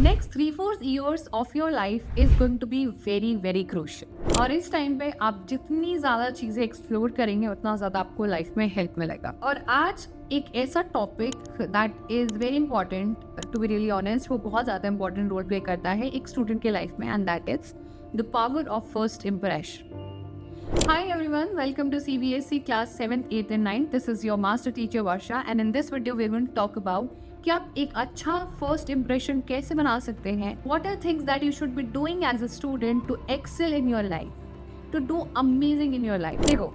Next 3-4 years of your life is going to be very very crucial, और इस time पे आप जितनी ज़्यादा चीज़ें एक्सप्लोर करेंगे उतना ज़्यादा आपको लाइफ में हेल्प मिलेगा। और आज एक ऐसा topic that is very important, to be really honest, वो बहुत ज़्यादा इंपॉर्टेंट रोल प्ले करता है एक स्टूडेंट के लाइफ में, and that is the power of first impression. Hi everyone, welcome to CBSE class 7th, 8th and 9th. This is your master teacher Varsha, and in this video we're going to talk about कि आप एक अच्छा first impression कैसे बना सकते हैं। What are things that you should be doing as a student to excel in your life, to do amazing in your life। देखो,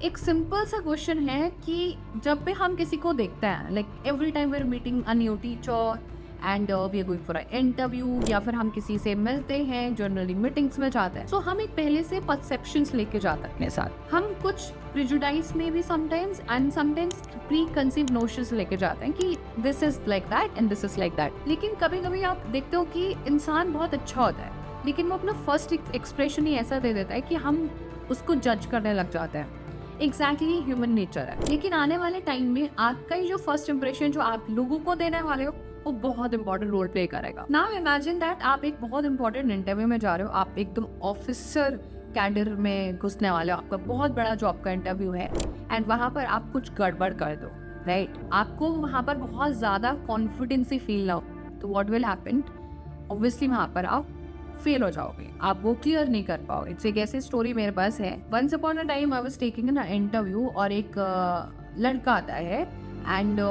एक सिंपल सा क्वेश्चन है कि जब भी हम किसी को देखते हैं, like every time we are meeting a new teacher and we are going for a interview, या फिर हम किसी से मिलते हैं, जनरली मीटिंग्स में जाते हैं, सो हम एक पहले से परसेप्शंस लेके जाते हैं अपने साथ। हम कुछ प्रिजुडाइज में भी sometimes and sometimes pre conceive notions लेके जाते हैं कि this is like that and this is like that. लेकिन कभी कभी आप देखते हो कि इंसान बहुत अच्छा होता है, लेकिन वो अपना फर्स्ट एक्सप्रेशन ही ऐसा दे देता है कि हम उसको जज करने लग जाते हैं। एग्जैक्टली ह्यूमन नेचर है। लेकिन आने वाले टाइम में आपका ही जो फर्स्ट इंप्रेशन जो आप लोगों को देने वाले हो वो बहुत इंपॉर्टेंट रोल प्ले करेगा। नाउ इमेजिन दैट आप एक बहुत इंपॉर्टेंट इंटरव्यू में जा रहे हो, आप एकदम ऑफिसर कैडर में घुसने वाले हो, आपका बहुत बड़ा जॉब का इंटरव्यू है, एंड वहाँ पर आप कुछ गड़बड़ कर दो, राइट? आपको वहाँ पर बहुत ज़्यादा कॉन्फिडेंसी फील ना हो, तो व्हाट विल हैपन? ऑब्वियसली वहाँ पर आप फेल हो जाओगे, आप वो क्लियर नहीं कर पाओगे। इट्स एक ऐसी स्टोरी मेरे पास है। Once upon a time I was taking an interview, और एक लड़का आता है एंड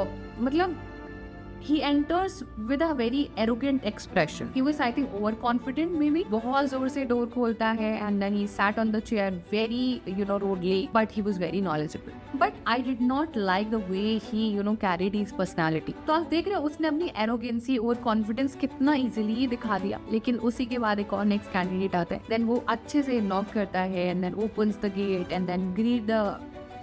मतलब he enters with a very arrogant expression. He was, I think, overconfident maybe. बहुत जोर से डोर खोलता है and then he sat on the chair very, rudely, but he was very knowledgeable. But I did not like the way he, carried his personality. तो आप देख रहे हो उसने अपनी arrogancy और confidence कितना easily दिखा दिया। लेकिन उसी के बाद एक और next candidate आता है, then वो अच्छे से knock करता है and then opens the gate and then greet the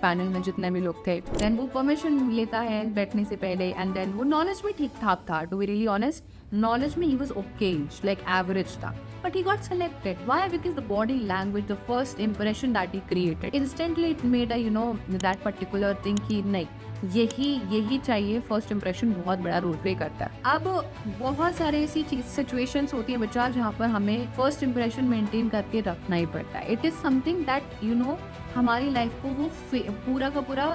panel में जितने भी लोग थे, देन वो परमिशन लेता है बैठने से पहले, एंड देन वो नॉलेज में ठीक ठाक था, to be really honest, knowledge में he was okay, like average था, but he got selected. Why? Because the body language, the first impression that he created, instantly it made a that particular thing कि नहीं, यही चाहिए। First impression बहुत बड़ा role play करता है। अब बहुत सारे ऐसी सिचुएशंस होती है बच्चा जहाँ पर हमें फर्स्ट इंप्रेशन मेंटेन करके रखना ही पड़ता है। इट इज समथिंग दैट हमारी लाइफ को वो पूरा का पूरा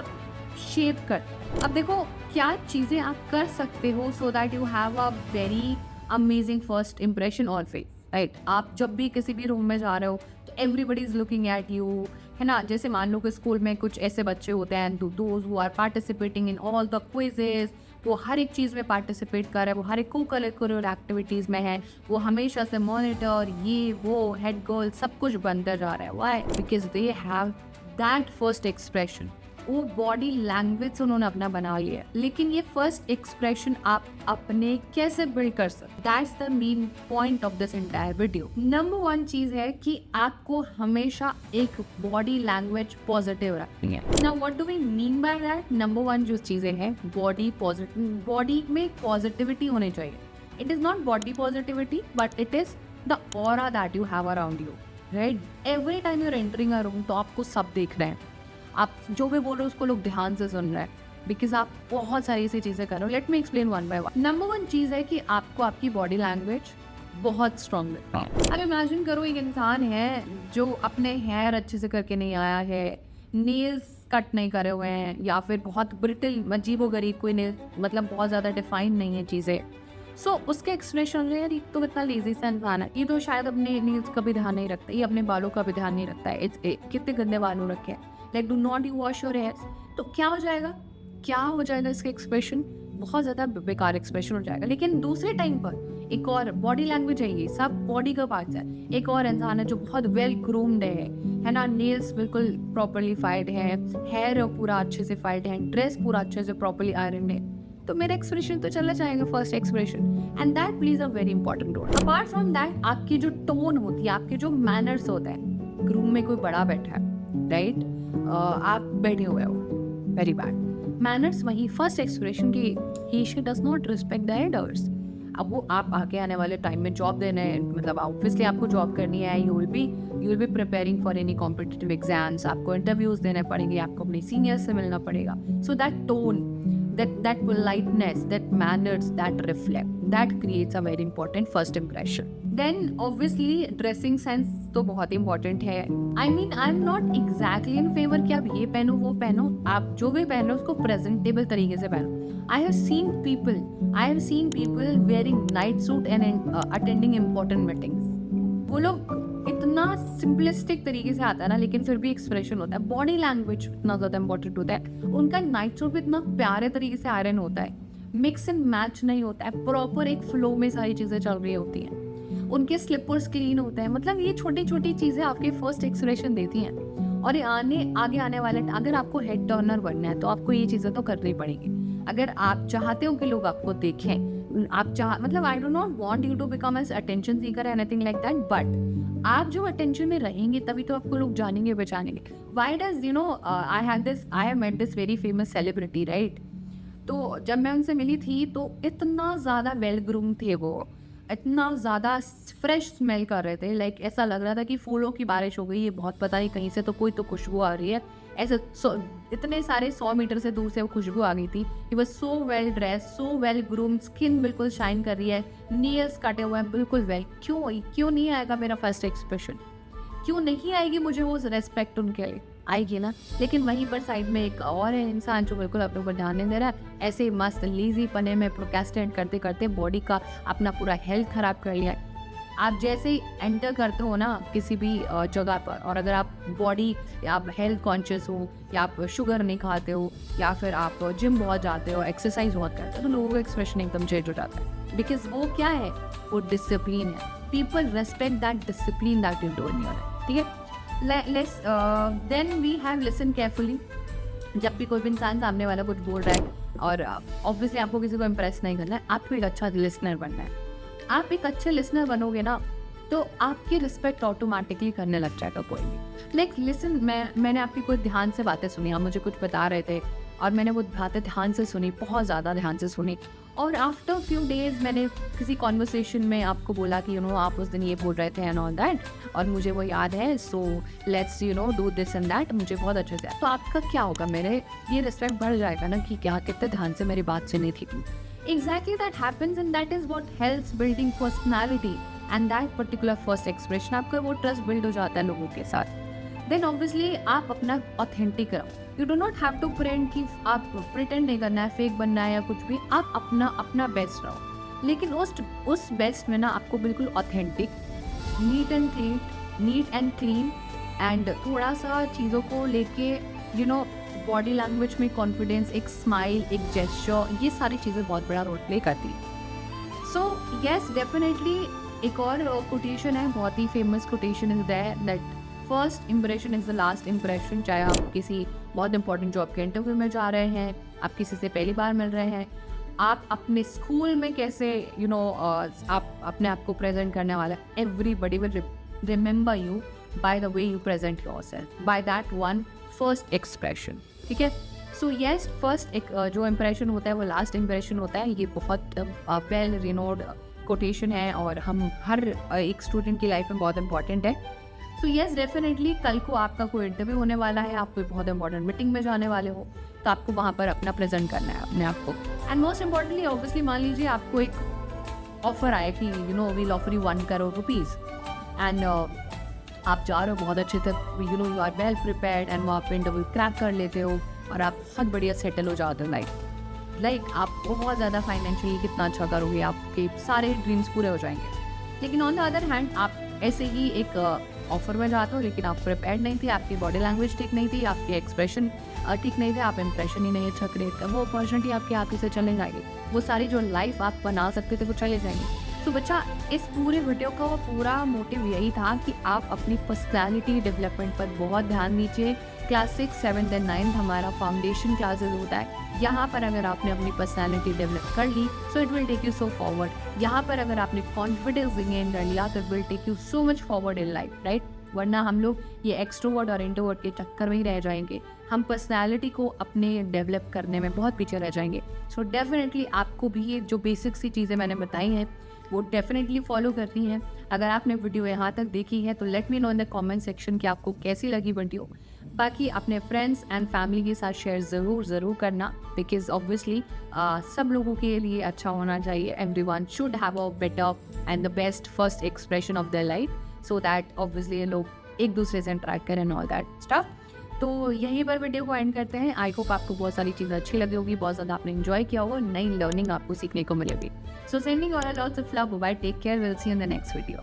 शेप करता है। अब देखो क्या चीजें आप कर सकते हो so that you have a very amazing first impression on face, right? आप जब भी किसी भी रूम में जा रहे हो तो everybody is looking at you, है ना? जैसे मान लो कि स्कूल में कुछ ऐसे बच्चे होते हैं, those who are participating in all the quizzes, वो हर एक चीज़ में पार्टिसिपेट कर रहे हैं, वो हर एक को करिकुलर एक्टिविटीज़ में है, वो हमेशा से मॉनिटर, ये वो हेड गर्ल सब कुछ बनता जा रहा है। Why? Because they have that first expression, वो बॉडी लैंग्वेज उन्होंने अपना बना लिया है। लेकिन ये फर्स्ट एक्सप्रेशन आप अपने कैसे बिल्ड कर सकते, that's the main point of this entire video. Number 1 चीज है कि आपको हमेशा एक बॉडी लैंग्वेज पॉजिटिव रखनी है। Now what do we mean by that? Number 1 जो चीजें हैं, बॉडी में पॉजिटिविटी होनी चाहिए। It is not body positivity, but it is the aura that you have around you, right? Every time you are entering a room तो आपको सब देख रहे हैं, आप जो भी बोल रहे हो उसको लोग ध्यान से सुन रहे हैं, बिकॉज आप बहुत सारी ऐसी चीज़ें कर रहे हो। Let me explain one by one. Number 1 चीज़ है कि आपको आपकी बॉडी लैंग्वेज बहुत स्ट्रॉन्ग है। अब इमेजिन करो एक इंसान है जो अपने हेयर अच्छे से करके नहीं आया है, नेल्स कट नहीं करे हुए हैं, या फिर बहुत ब्रिटल अजीबोगरीब कोई नेल, मतलब बहुत ज़्यादा डिफाइन नहीं है चीज़ें। सो उसके एक्सप्रेशन यार ये तो इतना लेजी सा इंसान है, ये तो शायद अपने नील्स का भी ध्यान नहीं रखता, ये अपने बालों का भी ध्यान नहीं रखता है, कितने गंदे बालों रखे हैं, like do not you wash your hairs. तो क्या हो जाएगा इसका एक्सप्रेशन? बहुत ज़्यादा बेकार एक्सप्रेशन हो जाएगा। लेकिन दूसरे टाइम पर एक और बॉडी लैंग्वेज है, ये सब बॉडी का पार्ट है। एक और इंसान है जो बहुत वेल ग्रूम्ड है ना, नेल्स बिल्कुल प्रॉपरली फाइड है, हेयर पूरा अच्छे से फाइड है, ड्रेस पूरा अच्छे से प्रॉपरली आयरन है, तो मेरा एक्सप्रेशन तो चला जाएगा first expression, and that plays a very important role. Apart from that, आपकी जो टोन होती है, आपके जो मैनर्स होते हैं, रूम में कोई बड़ा बैठा है, राइट? आप बैठे हुए हो, वेरी बैड मैनर्स। वही फर्स्ट एक्सप्रेशन की he she does not respect the elders. अब वो आप आगे आने वाले टाइम में जॉब देने, मतलब ऑब्वियसली आपको जॉब करनी है, you will be preparing for any competitive exams, आपको इंटरव्यूज देने पड़ेंगे, आपको अपने सीनियर्स से मिलना पड़ेगा। So that tone that politeness, that manners, that reflect, that creates a very important first impression. Then obviously dressing sense तो बहुत important है. I mean I'm not exactly in favor कि आप ये पहनो वो पहनो, आप जो भी पहनो उसको presentable तरीके से पहनो. I have seen people wearing night suit and attending important meetings. वो लोग इतना सिंपलिस्टिक तरीके से आता है ना, लेकिन फिर भी एक्सप्रेशन होता है, बॉडी लैंग्वेज इतना ज़्यादा इंपॉर्टेंट होता है. उनका नाइट सूट भी इतना प्यारे तरीके से आयरन होता है, मिक्स एंड मैच नहीं होता है, प्रॉपर एक फ्लो में सारी चीज़ें चल रही होती हैं. उनके स्लीपर्स क्लीन होते हैं. मतलब ये छोटी छोटी चीज़ें आपके फर्स्ट एक्सप्रेशन देती हैं. और आगे आने वाले, अगर आपको हेड टर्नर बनना है तो आपको ये चीज़ें तो करनी पड़ेंगी. अगर आप चाहते हो कि लोग आपको देखें, मतलब I do not want you to become as attention seeker anything like that, but आप जो अटेंशन में रहेंगे तभी तो आपको लोग जानेंगे पहचानेंगे. Why does I have met this very famous celebrity, right. तो जब मैं उनसे मिली थी तो इतना ज़्यादा वेल ग्रूम थे वो, इतना ज़्यादा फ्रेश स्मेल कर रहे थे. लाइक ऐसा लग रहा था कि फूलों की बारिश हो गई है, बहुत पता नहीं कहीं से तो कोई तो खुशबू आ रही है. ऐसे इतने सारे 100 मीटर से दूर से वो खुशबू आ गई थी. He was so well dress, so well groom, skin बिल्कुल शाइन कर रही है, नेल्स काटे हुए हैं बिल्कुल वेल. क्यों नहीं आएगा मेरा फर्स्ट एक्सप्रेशन? क्यों नहीं आएगी मुझे वो रेस्पेक्ट? उनके लिए आएगी ना. लेकिन वहीं पर साइड में एक और है इंसान जो बिल्कुल अपने ऊपर ध्यान नहीं दे रहा है. ऐसे मस्त लीजी पने में प्रोक्रेस्टिनेट करते करते बॉडी का अपना पूरा हेल्थ ख़राब कर लिया है. आप जैसे ही एंटर करते हो ना किसी भी जगह पर, और अगर आप बॉडी, आप हेल्थ कॉन्शियस हो, या आप शुगर नहीं खाते हो, या फिर आप जिम बहुत जाते हो, एक्सरसाइज बहुत करते हो, तो लोगों का एक्सप्रेशन एकदम चेंज हो जाता है. बिकॉज वो क्या है, वो डिसिप्लिन है. People respect that discipline that you do in your life. ठीक है. Let's then we have listen carefully. जब भी कोई भी इंसान सामने वाला कुछ बोल रहा है, और ऑब्वियसली आपको किसी को इम्प्रेस नहीं करना है, आपको एक अच्छा लिसनर बनना है. आप एक अच्छे लिसनर बनोगे ना तो आपकी रिस्पेक्ट ऑटोमेटिकली करने लग जाएगा कोई भी. लाइक लिसन, मैंने आपकी कोई ध्यान से बातें सुनी, आप मुझे कुछ बता रहे थे और मैंने वो बातें ध्यान से सुनी, बहुत ज़्यादा ध्यान से सुनी. और आफ्टर फ्यू डेज मैंने किसी कॉन्वर्सेशन में आपको बोला कि आप उस दिन ये बोल रहे थे एंड ऑल दैट, और मुझे वो याद है, so let's do this and that. मुझे बहुत अच्छे से, तो आपका क्या होगा, मेरे ये रिस्पेक्ट बढ़ जाएगा ना कि क्या कितने ध्यान से मेरी बात सुनी थी. Exactly, that happens and that is what helps building personality and that particular first expression. आपका वो ट्रस्ट बिल्ड हो जाता है लोगों के साथ. Then obviously आप अपना ऑथेंटिक रहो. You do not have to pretend कि आप प्रिटेंड नहीं करना है, फेक बनना है या कुछ भी. आप अपना बेस्ट रहो, लेकिन उस बेस्ट में ना आपको बिल्कुल authentic, neat and clean and थोड़ा सा चीज़ों को लेके बॉडी लैंग्वेज में कॉन्फिडेंस, एक स्माइल, एक जेस्चर, ये सारी चीज़ें बहुत बड़ा रोल प्ले करती है. सो येस, डेफिनेटली एक और कोटेशन है, बहुत ही famous quotation is that first impression is the last impression. चाहे आप किसी बहुत इंपॉर्टेंट जॉब के इंटरव्यू में जा रहे हैं, आप किसी से पहली बार मिल रहे हैं, आप अपने स्कूल में कैसे आप अपने आप को प्रेजेंट करने वाला, everybody will remember you by the way you present yourself, by that one first expression. ठीक है. सो येस, फर्स्ट एक जो इम्प्रेशन होता है वो लास्ट इम्प्रेशन होता है. ये बहुत वेल रिनोड कोटेशन है और हम हर एक स्टूडेंट की लाइफ में बहुत इंपॉर्टेंट है. सो येस, डेफिनेटली कल को आपका कोई इंटरव्यू होने वाला है, आप कोई बहुत इंपॉर्टेंट मीटिंग में जाने वाले हो, तो आपको वहाँ पर अपना प्रेजेंट करना है अपने आप को. एंड मोस्ट इम्पॉर्टेंटली ऑब्वियसली मान लीजिए आपको एक ऑफर आए कि we'll offer you 1 crore rupees and आप जा रहे हो बहुत अच्छे से, you are well prepared and वहाँ पे इंटरव्यू क्रैक कर लेते हो और आप बहुत बढ़िया सेटल हो जाते हो. लाइक आप बहुत ज़्यादा फाइनेंशियली कितना अच्छा करोगे, आपके सारे ड्रीम्स पूरे हो जाएंगे. लेकिन ऑन द अदर हैंड आप ऐसे ही एक ऑफर में जाते हो, लेकिन आप प्रिपेयर्ड नहीं थे, आपकी बॉडी लैंग्वेज ठीक नहीं थी, आपके एक्सप्रेशन ठीक नहीं थे, आप इंप्रेशन ही नहीं अच्छा क्रिएट कर, वो अपॉर्चुनिटी आपके हाथ से चले जाएगी. वो सारी जो लाइफ आप बना सकते थे वो चले जाएंगे. तो बच्चा, इस पूरे वीडियो का वो पूरा मोटिव यही था कि आप अपनी पर्सनैलिटी डेवलपमेंट पर बहुत ध्यान दीजिए. क्लास 6, 7 एंड 9 हमारा फाउंडेशन क्लासेस होता है. यहाँ पर अगर आपने अपनी पर्सनैलिटी डेवलप कर ली so it will take you so forward. यहाँ पर अगर आपने कॉन्फिडेंस गेन कर लिया तो it will take you so much forward in life, right. वरना हम लोग ये एक्सट्रोवर्ट और इंट्रोवर्ट के चक्कर में ही रह जाएंगे, हम पर्सनैलिटी को अपने डेवलप करने में बहुत पीछे रह जाएंगे. सो डेफिनेटली आपको भी ये जो बेसिक सी चीज़ें मैंने बताई हैं वो डेफिनेटली फॉलो करनी है. अगर आपने वीडियो यहाँ तक देखी है तो let me know in the comment section कि आपको कैसी लगी वीडियो. बाकी अपने फ्रेंड्स एंड फैमिली के साथ शेयर ज़रूर करना, बिकॉज ऑब्वियसली सब लोगों के लिए अच्छा होना चाहिए. Everyone should have a better and the best first expression of their life, so that obviously ये लोग एक दूसरे से इंटरेक्ट करें ऑल दैट स्टफ. तो यहीं पर वीडियो को एंड करते हैं. आई होप आपको बहुत सारी चीज़ें अच्छी लगी होगी, बहुत ज़्यादा आपने एंजॉय किया होगा, नई लर्निंग आपको सीखने को मिलेगी. So sending all lots of love, bye, take care, will see you in the next video.